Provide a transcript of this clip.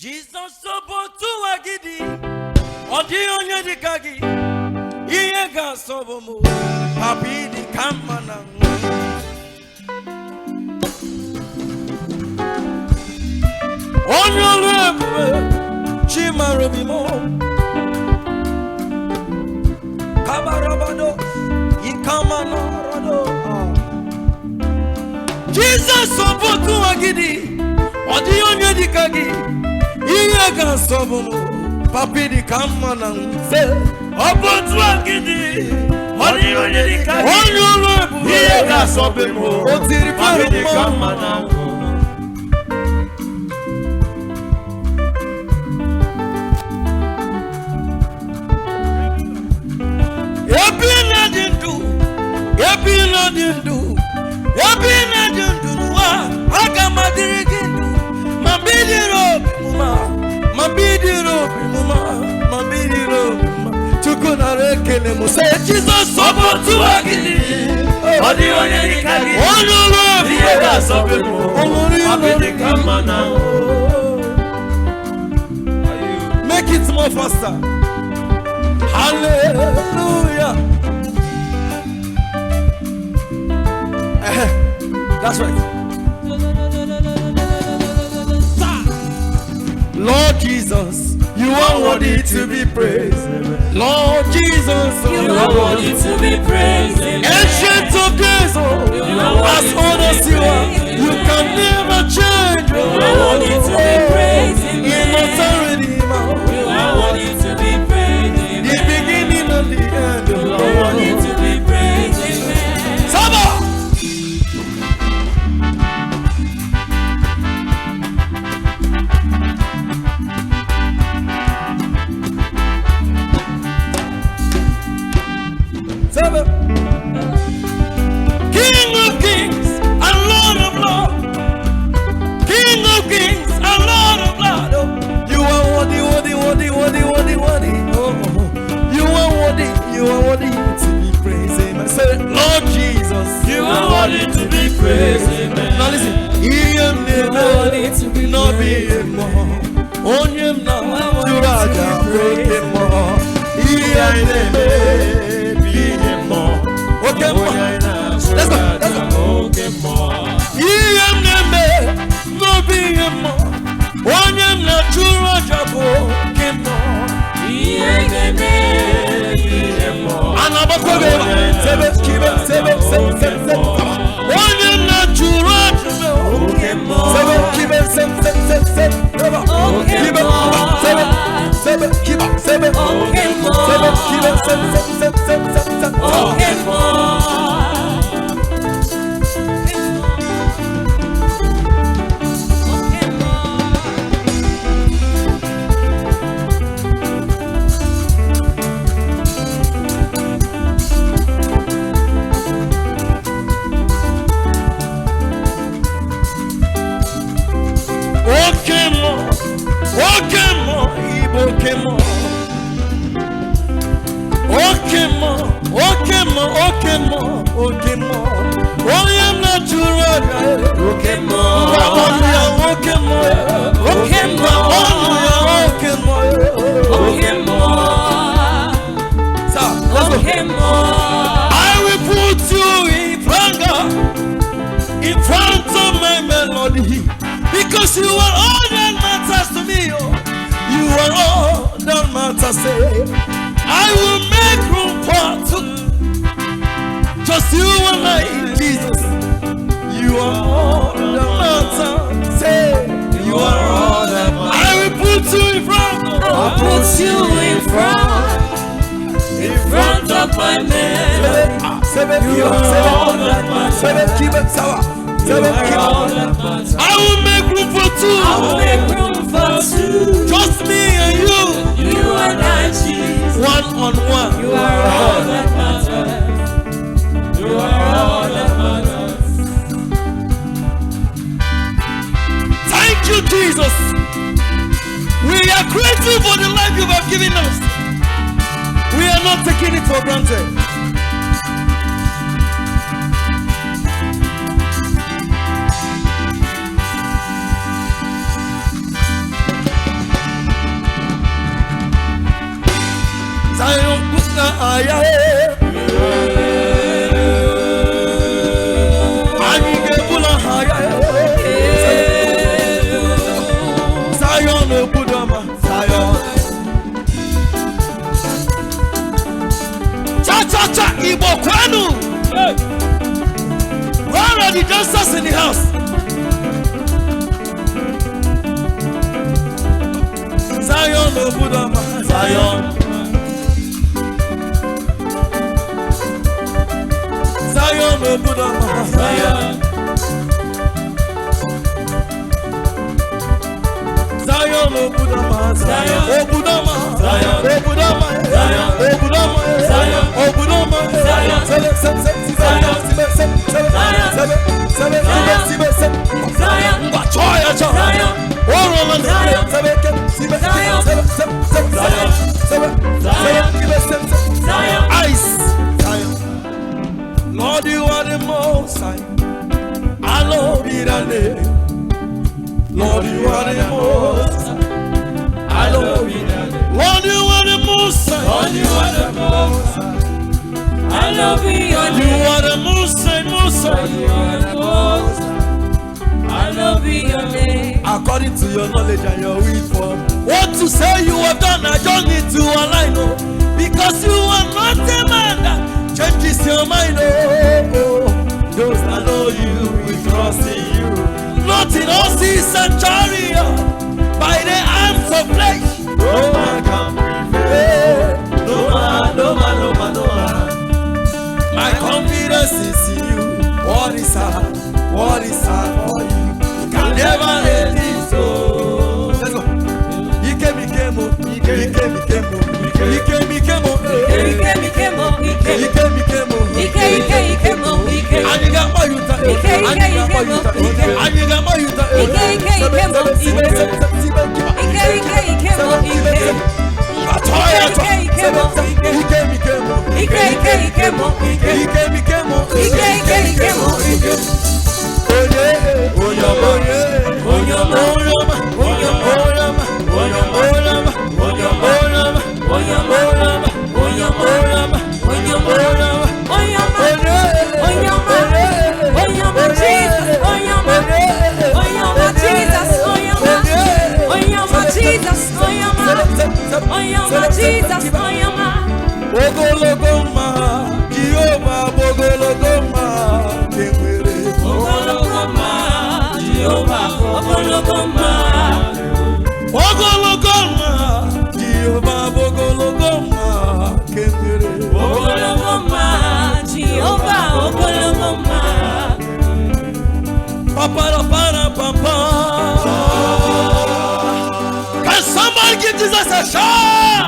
Jesus sobotu agidi odi onye dikagi iye ga sobomu papi di kamana onye lebe chimarobimo kabarabado ikamana rado Jesus sobotu agidi odi onye dikagi iye ga sobomu papi di kamana se obotu agidi odi onye dikagi iye ga sobomu papi di kamana. Say Jesus sobotu agidi odi onye dikagi iye ga sobomu papi di kamana. Make it more faster. Hallelujah. That's right. Lord Jesus, you are worthy to be praised. Lord Jesus, you are worthy to be praised. Ancient of days, as old as you are, you can never change. You are worthy to be praised. Immortal Redeemer, you are worthy to be praised. The beginning and the end, you are worthy to be praised. Amen. Saba. King of kings and Lord of lords, King of kings and Lord of lords, you are worthy, worthy, worthy, worthy, worthy, worthy. Oh, you are worthy to be praised. Amen. Say, Lord Jesus, you are worthy to be praised. Amen. Now listen, He am worthy to be not be more. On Him now, you are broken more. He am okay, let's go. Okay, more. He am no be more. On Him natural jabo more. He am more. And I'm a because you are all that matters to me. You are all that matters. I will make room for two. Just you and I, Jesus. You are all that matters. You are all that matters. I will put you in front. I'll put you in front of my man. You are all that matters. Keep it sour. You are all that matters. I will make room for two. I will make room for two. Just me and you. You and I, Jesus. One on one. You are all that matters. You are all that matters. Thank you, Jesus. We are grateful for the life you have given us. We are not taking it for granted. Zion kuna aya. Anyige bula aya. Zion obudama. Zion. Cha Igbo kwenu. Where are the dancers in the house? Zion obudama. Zion. Zion obudama. Zion. Zion obudama. Zion obudama. Zion obudama. Zion obudama. Zion obudama. Zion Lord, you are the most high. I love you, Lord, you are the most high. I love you, Lord, you are the most high. Lord, you are the most high. I love you, you are the most high, most high. You are the most high. I love your name. According to your knowledge and your wisdom, what to say you have done, I don't need to align, no. Because you are not a man that changes your mind, oh. Those that know you, we trust in you. Not in horses and chariots, by the arms of flesh. No man can prevail. No man, no man, no man, no man. My confidence is in you. What is hard for you? Can never let it go. Let's go. Ike mi kemo. Aniga mayuta. Jesus, Bogologoma, Jehovah, Bogologoma, Kemere. Bogologoma, Jehovah, Bogologoma. Bogologoma, Jehovah, Bogologoma, Kemere. Bogologoma, Jehovah, Bogologoma. Papa. Can somebody give Jesus a shout?